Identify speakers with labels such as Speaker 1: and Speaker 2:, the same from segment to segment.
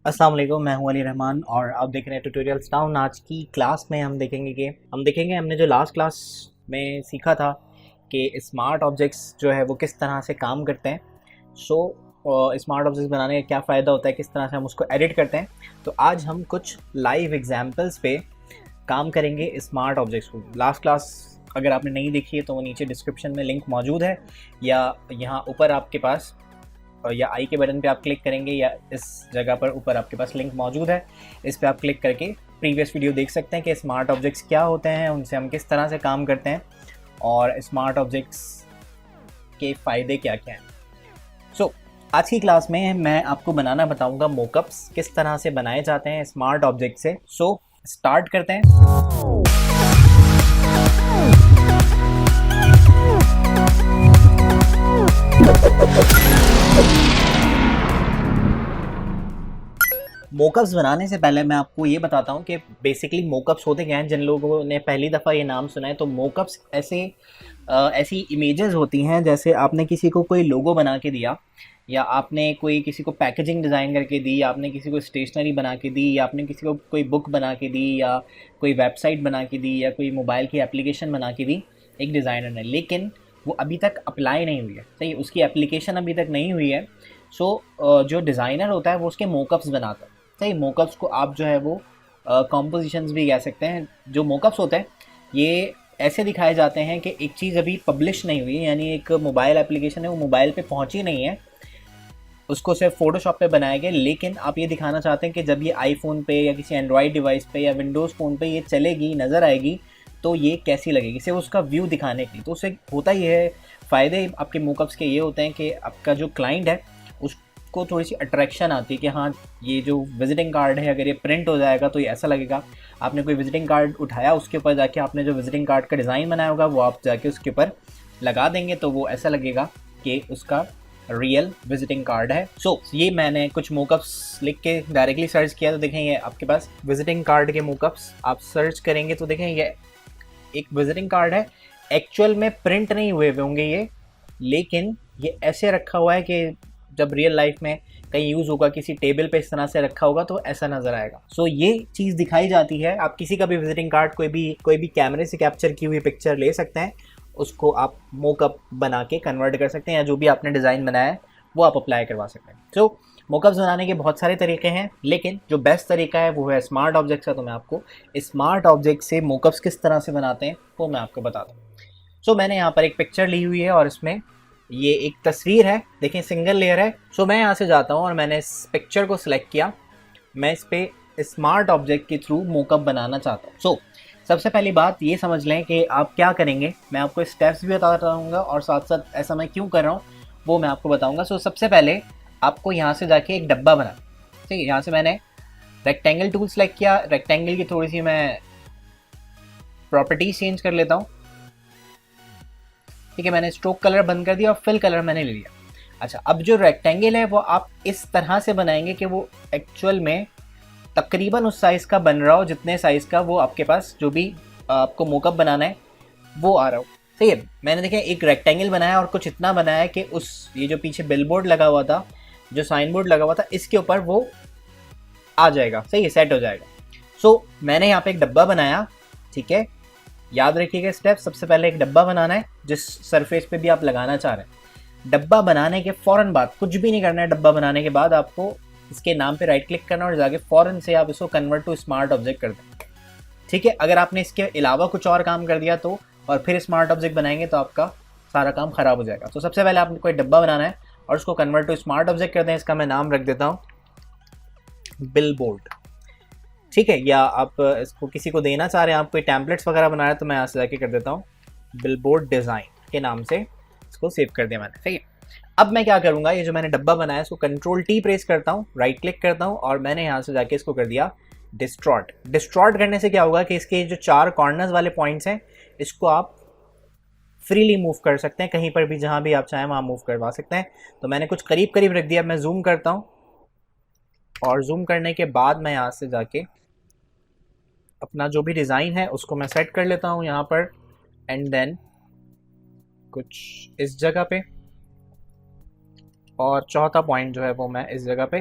Speaker 1: अस्सलाम वालेकुम, मैं हूं अली रहमान और आप देख रहे हैं ट्यूटोरियल्स टाउन। आज की क्लास में हम देखेंगे हमने जो लास्ट क्लास में सीखा था कि स्मार्ट ऑब्जेक्ट्स जो है वो किस तरह से काम करते हैं। स्मार्ट ऑब्जेक्ट्स बनाने का क्या फ़ायदा होता है, किस तरह से हम उसको एडिट करते हैं। तो आज हम कुछ लाइव एग्जांपल्स पे काम करेंगे स्मार्ट ऑब्जेक्ट्स को। लास्ट क्लास अगर आपने नहीं देखी है तो वो नीचे डिस्क्रिप्शन में लिंक मौजूद है, या यहाँ ऊपर आपके पास या आई के बटन पे आप क्लिक करेंगे, या इस जगह पर ऊपर आपके पास लिंक मौजूद है, इस पर आप क्लिक करके प्रीवियस वीडियो देख सकते हैं कि स्मार्ट ऑब्जेक्ट्स क्या होते हैं, उनसे हम किस तरह से काम करते हैं और स्मार्ट ऑब्जेक्ट्स के फ़ायदे क्या क्या हैं। आज की क्लास में मैं आपको बनाना बताऊंगा मोकअप्स किस तरह से बनाए जाते हैं स्मार्ट ऑब्जेक्ट से। स्टार्ट करते हैं। मोकअप्स बनाने से पहले मैं आपको ये बताता हूँ कि बेसिकली मोकअप्स होते क्या हैं। जिन लोगों ने पहली दफ़ा ये नाम सुना है, तो मोकअप्स ऐसी इमेजेस होती हैं, जैसे आपने किसी को कोई लोगो बना के दिया, या आपने कोई किसी को पैकेजिंग डिज़ाइन करके दी, या आपने किसी को स्टेशनरी बना के दी, या आपने किसी को कोई बुक बना के दी, या कोई वेबसाइट बना के दी, या कोई मोबाइल की एप्लीकेशन बना के दी एक डिज़ाइनर ने, लेकिन वो अभी तक अप्लाई नहीं हुई है, सही, उसकी एप्लीकेशन अभी तक नहीं हुई है। जो डिज़ाइनर होता है वो उसके मोकअप्स बनाता है, सही। मोकअप्स को आप जो है वो कॉम्पोजिशंस भी कह सकते हैं। जो मोकअप्स होते हैं ये ऐसे दिखाए जाते हैं कि एक चीज़ अभी पब्लिश नहीं हुई है, यानी एक मोबाइल एप्लीकेशन है, वो मोबाइल पे पहुंची नहीं है, उसको सिर्फ फोटोशॉप पे बनाया गया, लेकिन आप ये दिखाना चाहते हैं कि जब ये आईफोन पे या किसी एंड्रॉयड डिवाइस पे या विंडोज़ फ़ोन पे ये चलेगी, नज़र आएगी, तो ये कैसी लगेगी, सिर्फ उसका व्यू दिखाने के लिए। तो उससे होता ही है, फ़ायदे आपके मोकअप्स के ये होते हैं कि आपका जो क्लाइंट है उसको थोड़ी सी अट्रैक्शन आती है कि हाँ, ये जो विजिटिंग कार्ड है अगर ये प्रिंट हो जाएगा तो ये ऐसा लगेगा। आपने कोई विजिटिंग कार्ड उठाया, उसके ऊपर जाके आपने जो विजिटिंग कार्ड का डिज़ाइन बनाया होगा वो आप जाके उसके ऊपर लगा देंगे, तो वो ऐसा लगेगा कि उसका रियल विजिटिंग कार्ड है। ये मैंने कुछ मोकअप्स लिख के डायरेक्टली सर्च किया, तो देखें ये आपके पास विजिटिंग कार्ड के मोकअप्स आप सर्च करेंगे तो देखें ये एक विजिटिंग कार्ड है। एक्चुअल में प्रिंट नहीं हुए होंगे ये, लेकिन ये ऐसे रखा हुआ है कि जब रियल लाइफ में कहीं यूज़ होगा, किसी टेबल पे इस तरह से रखा होगा तो ऐसा नज़र आएगा। ये चीज़ दिखाई जाती है। आप किसी का भी विजिटिंग कार्ड कोई भी कैमरे से कैप्चर की हुई पिक्चर ले सकते हैं, उसको आप मोकअप बना के कन्वर्ट कर सकते हैं, या जो भी आपने डिज़ाइन बनाया है वो आप अप्लाई करवा सकते हैं। मोकअप्स बनाने के बहुत सारे तरीके हैं, लेकिन जो बेस्ट तरीका है वो है स्मार्ट ऑब्जेक्ट्स का। तो मैं आपको स्मार्ट ऑब्जेक्ट से मोकअप्स किस तरह से बनाते हैं वो मैं आपको बताता हूँ। मैंने यहाँ पर एक पिक्चर ली हुई है और इसमें ये एक तस्वीर है, देखें सिंगल लेयर है। मैं यहाँ से जाता हूँ और मैंने इस पिक्चर को सिलेक्ट किया, मैं इस पर स्मार्ट ऑब्जेक्ट के थ्रू मोकअप बनाना चाहता हूँ। सबसे पहली बात ये समझ लें कि आप क्या करेंगे। मैं आपको स्टेप्स भी बता रहूँगा और साथ साथ ऐसा मैं क्यों कर रहा हूँ वो मैं आपको बताऊँगा। सबसे पहले आपको यहाँ से जाके एक डब्बा बनाना, ठीक है। यहाँ से मैंने रेक्टेंगल टूल सेलेक्ट किया, रेक्टेंगल की थोड़ी सी मैं प्रॉपर्टीज चेंज कर लेता हूँ, ठीक है। मैंने स्ट्रोक कलर बंद कर दिया और फिल कलर मैंने ले लिया। अच्छा, अब जो रेक्टेंगल है वो आप इस तरह से बनाएंगे कि वो एक्चुअल में तकरीबन उस साइज़ का बन रहा हो जितने साइज़ का वो आपके पास जो भी आपको मोकअप बनाना है वो आ रहा हो, सही है। मैंने देखा एक रेक्टेंगल बनाया और कुछ इतना बनाया कि ये जो पीछे बिल बोर्ड लगा हुआ था, जो साइन बोर्ड लगा हुआ था, इसके ऊपर वो आ जाएगा, सही है, सेट हो जाएगा। मैंने यहाँ पे एक डब्बा बनाया, ठीक है। याद रखिएगा स्टेप, सबसे पहले एक डब्बा बनाना है जिस सरफेस पे भी आप लगाना चाह रहे हैं। डब्बा बनाने के फ़ौरन बाद कुछ भी नहीं करना है। डब्बा बनाने के बाद आपको इसके नाम पे राइट क्लिक करना और जाके फ़ौरन से आप इसको कन्वर्ट टू स्मार्ट ऑब्जेक्ट कर दें, ठीक है। अगर आपने इसके अलावा कुछ और काम कर दिया तो और फिर स्मार्ट ऑब्जेक्ट बनाएंगे तो आपका सारा काम ख़राब हो जाएगा। सबसे पहले आपने कोई डब्बा बनाना है और उसको कन्वर्ट टू स्मार्ट ऑब्जेक्ट कर दें। इसका मैं नाम रख देता हूँ बिल बोर्ड, ठीक है। या आप इसको किसी को देना चाह रहे हैं, आप कोई टैम्पलेट्स वगैरह बना रहे हैं, तो मैं यहाँ से जाके कर देता हूँ बिलबोर्ड डिज़ाइन के नाम से, इसको सेव कर दिया मैंने, ठीक है। अब मैं क्या करूँगा, ये जो मैंने डब्बा बनाया इसको कंट्रोल टी प्रेस करता हूँ, राइट क्लिक करता हूँ और मैंने यहाँ से जाके इसको कर दिया डिस्ट्रॉर्ट। डिस्ट्रॉर्ट करने से क्या होगा कि इसके जो 4 कॉर्नर्स वाले पॉइंट्स हैं इसको आप फ्रीली मूव कर सकते हैं, कहीं पर भी जहाँ भी आप चाहें वहाँ मूव करवा सकते हैं। तो मैंने कुछ करीब करीब रख दिया। मैं जूम करता हूँ और जूम करने के बाद मैं यहाँ से जाके अपना जो भी डिज़ाइन है उसको मैं सेट कर लेता हूँ यहाँ पर, एंड देन कुछ इस जगह पे, और चौथा पॉइंट जो है वो मैं इस जगह पे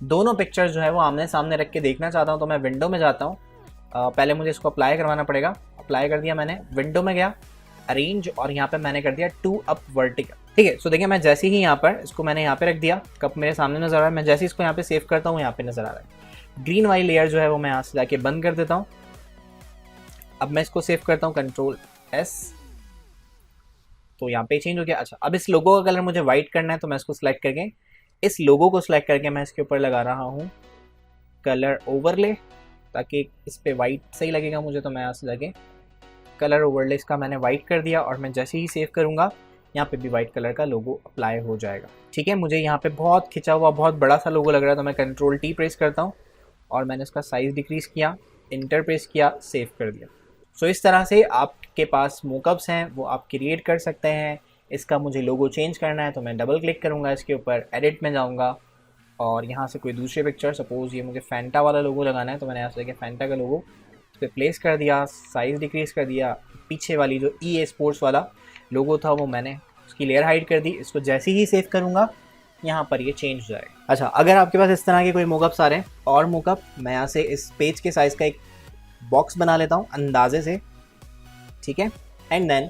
Speaker 1: दोनों पिक्चर जो है वो आमने सामने रख के देखना चाहता हूँ, तो मैं विंडो में जाता हूँ। पहले मुझे इसको अप्लाई करवाना पड़ेगा। अप्लाई कर दिया मैंने, विंडो में गया, अरेंज, और यहाँ पे मैंने कर दिया 2 अप वर्टिकल। ठीक है, सो देखिए मैं जैसे ही यहाँ पर इसको मैंने यहाँ पे रख दिया, कप मेरे सामने नजर आ रहा है, मैं जैसे इसको यहाँ पे सेव करता हूँ यहाँ पे नजर आ रहा है। ग्रीन वाली लेयर जो है वो मैं यहाँ से जाके बंद कर देता हूँ। अब मैं इसको सेव करता हूँ, Ctrl+S, तो यहाँ पे चेंज हो गया। अच्छा, अब इस लोगो का कलर मुझे व्हाइट करना है, तो मैं इसको सिलेक्ट करके इस लोगो को सिलेक्ट करके मैं इसके ऊपर लगा रहा हूँ कलर ओवरले, ताकि इस पे वाइट सही लगेगा मुझे। तो मैं यहाँ से जाके कलर ओवरले इसका मैंने वाइट कर दिया, और मैं जैसे ही सेव करूँगा यहाँ पे भी वाइट कलर का लोगो अप्लाई हो जाएगा। ठीक है, मुझे यहाँ पे बहुत खिंचा हुआ बहुत बड़ा सा लोगो लग रहा है, तो मैं Ctrl+T प्रेस करता हूँ और मैंने इसका साइज़ डिक्रीज़ किया, इंटर प्रेस किया, सेव कर दिया। सो इस तरह से आपके पास मोकअप्स हैं वो आप क्रिएट कर सकते हैं। इसका मुझे लोगो चेंज करना है, तो मैं डबल क्लिक करूँगा इसके ऊपर, एडिट में जाऊँगा और यहाँ से कोई दूसरे पिक्चर, सपोज़ ये मुझे फैंटा वाला लोगो लगाना है, तो मैंने यहाँ से फैंटा का लोगो इस पर प्लेस कर दिया, साइज़ डिक्रीज़ कर दिया। पीछे वाली जो EA स्पोर्ट्स वाला लोगो था वो मैंने उसकी लेयर हाइड कर दी। इसको जैसे ही सेव करूँगा यहाँ पर ये चेंज हो जाएगा। अच्छा, अगर आपके पास इस तरह के कोई मोकअप्स आ रहे हैं और मोकअप, मैं यहाँ से इस पेज के साइज़ का एक बॉक्स बना लेता हूँ अंदाजे से। ठीक है, एंड देन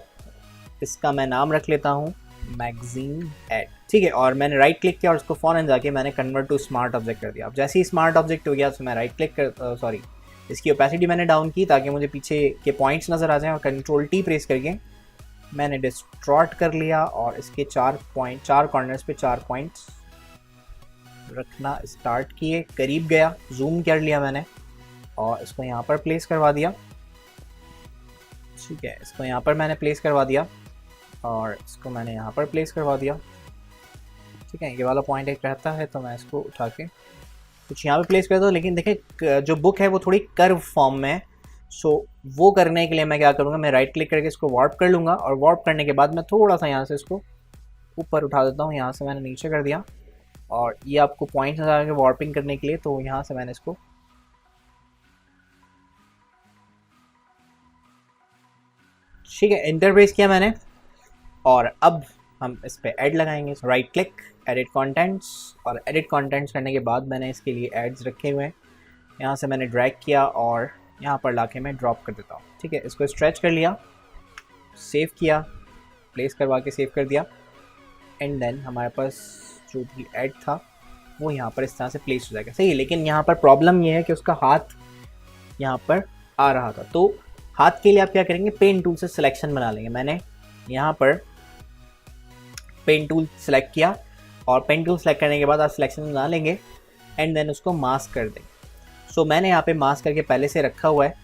Speaker 1: इसका मैं नाम रख लेता हूँ मैगजीन एड। ठीक है, और मैंने राइट क्लिक किया और उसको फौरन जाके मैंने कन्वर्ट टू स्मार्ट ऑब्जेक्ट कर दिया। अब जैसे ही स्मार्ट ऑब्जेक्ट हो गया तो मैं राइट क्लिक कर इसकी ओपेसिटी मैंने डाउन की ताकि मुझे पीछे के पॉइंट्स नज़र आ जाएं, और Ctrl+T प्रेस करके मैंने डिस्ट्रॉट कर लिया और इसके 4 कॉर्नर्स पे 4 पॉइंट्स रखना स्टार्ट किए। करीब गया, जूम कर लिया मैंने और इसको यहाँ पर प्लेस करवा दिया। ठीक है, इसको यहाँ पर मैंने प्लेस करवा दिया और इसको मैंने यहाँ पर प्लेस करवा दिया। ठीक है, ये वाला पॉइंट एक रहता है, तो मैं इसको उठा के कुछ यहाँ पे प्लेस करता हूँ। लेकिन देखिए जो बुक है वो थोड़ी कर्व फॉर्म में है, सो वो करने के लिए मैं क्या करूँगा, मैं राइट क्लिक करके इसको वार्प कर लूँगा, और वार्प करने के बाद मैं थोड़ा सा यहाँ से इसको ऊपर उठा देता हूँ। यहाँ से मैंने नीचे कर दिया, और ये आपको पॉइंट नजर आएंगे वार्पिंग करने के लिए, तो यहाँ से मैंने इसको ठीक है इंटर प्रेस किया मैंने। और अब हम इस पर ऐड लगाएंगे, राइट क्लिक, एडिट कंटेंट्स, और एडिट कंटेंट्स करने के बाद मैंने इसके लिए एड्स रखे हुए हैं। यहाँ से मैंने ड्रैग किया और यहाँ पर लाके मैं ड्रॉप कर देता हूँ। ठीक है, इसको स्ट्रेच कर लिया, सेव किया, प्लेस करवा के सेव कर दिया, एंड देन हमारे पास जो भी ऐड था वो यहाँ पर इस तरह से प्लेस हो जाएगा। सही है, लेकिन यहाँ पर प्रॉब्लम ये है कि उसका हाथ यहाँ पर आ रहा था, तो हाथ के लिए आप क्या करेंगे, पेन टूल से सिलेक्शन बना लेंगे। मैंने यहाँ पर पेन टूल सेलेक्ट किया, और पेन टूल सेलेक्ट करने के बाद आप सिलेक्शन बना लेंगे एंड देन उसको मास्क कर देंगे। सो मैंने यहाँ पे मास्क करके पहले से रखा हुआ है।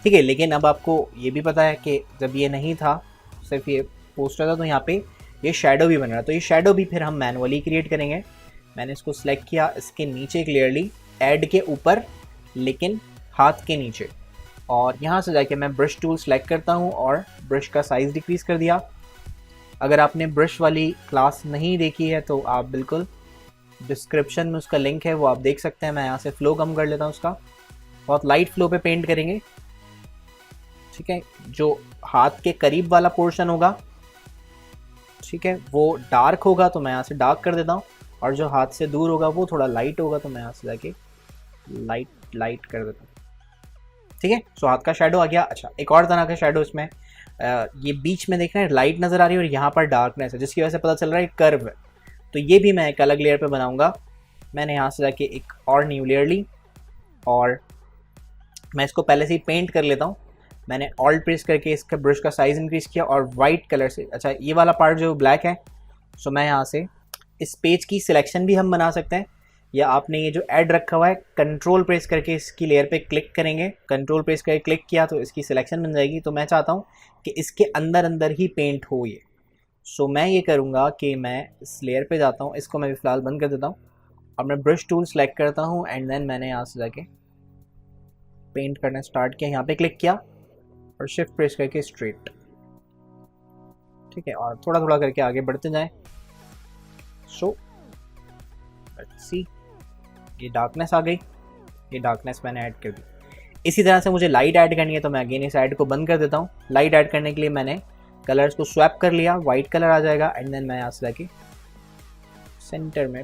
Speaker 1: ठीक है, लेकिन अब आपको ये भी पता है कि जब ये नहीं था, सिर्फ ये पोस्टर था, तो यहाँ पे ये शेडो भी बन रहा है, तो ये शेडो भी फिर हम मैनुअली क्रिएट करेंगे। मैंने इसको सिलेक्ट किया, इसके नीचे क्लियरली ऐड के ऊपर लेकिन हाथ के नीचे, और यहाँ से जाके मैं ब्रश टूल सेलेक्ट करता हूँ और ब्रश का साइज़ डिक्रीज़ कर दिया। अगर आपने ब्रश वाली क्लास नहीं देखी है तो आप बिल्कुल डिस्क्रिप्शन में उसका लिंक है, वो आप देख सकते हैं। मैं यहाँ से फ्लो कम कर लेता हूँ उसका, बहुत लाइट फ्लो पे पेंट करेंगे। ठीक है, जो हाथ के करीब वाला पोर्शन होगा, ठीक है, वो डार्क होगा, तो मैं यहाँ से डार्क कर देता हूँ, और जो हाथ से दूर होगा वो थोड़ा लाइट होगा, तो मैं यहाँ से जाके लाइट कर देता हूँ। ठीक है, सो हाथ का शेडो आ गया। अच्छा, एक और तरह का शेडो इसमें ये बीच में देख रहे हैं लाइट नज़र आ रही है और यहाँ पर डार्कनेस है, जिसकी वजह से पता चल रहा है कर्व है, तो ये भी मैं एक अलग लेयर पे बनाऊंगा। मैंने यहाँ से जाके एक और न्यू लेयर ली और मैं इसको पहले से ही पेंट कर लेता हूँ। मैंने ऑल्ट प्रेस करके इसका ब्रश का साइज़ इंक्रीज़ किया और वाइट कलर से, अच्छा ये वाला पार्ट जो ब्लैक है, सो मैं यहाँ से इस पेज की सिलेक्शन भी हम बना सकते हैं, या आपने ये जो ऐड रखा हुआ है कंट्रोल प्रेस करके इसकी लेयर पे क्लिक करेंगे, कंट्रोल प्रेस करके क्लिक किया तो इसकी सिलेक्शन बन जाएगी। तो मैं चाहता हूँ कि इसके अंदर अंदर ही पेंट हो ये, सो मैं ये करूँगा कि मैं इस लेयर पे जाता हूँ, इसको मैं भी फ़िलहाल बंद कर देता हूँ, और मैं ब्रश टूल सेलेक्ट करता हूँ एंड देन मैंने यहाँ से जाके पेंट करना स्टार्ट किया। यहाँ पे क्लिक किया और शिफ्ट प्रेस करके स्ट्रेट, ठीक है, और थोड़ा थोड़ा करके आगे बढ़ते जाएं। सो लेट्स सी, ये डार्कनेस आ गई, ये डार्कनेस मैंने ऐड कर दी। इसी तरह से मुझे लाइट ऐड करनी है, तो मैं अगेन इस ऐड को बंद कर देता हूँ। लाइट ऐड करने के लिए मैंने कलर्स को स्वैप कर लिया, वाइट कलर आ जाएगा, एंड देन मैं यहाँ से जाके सेंटर में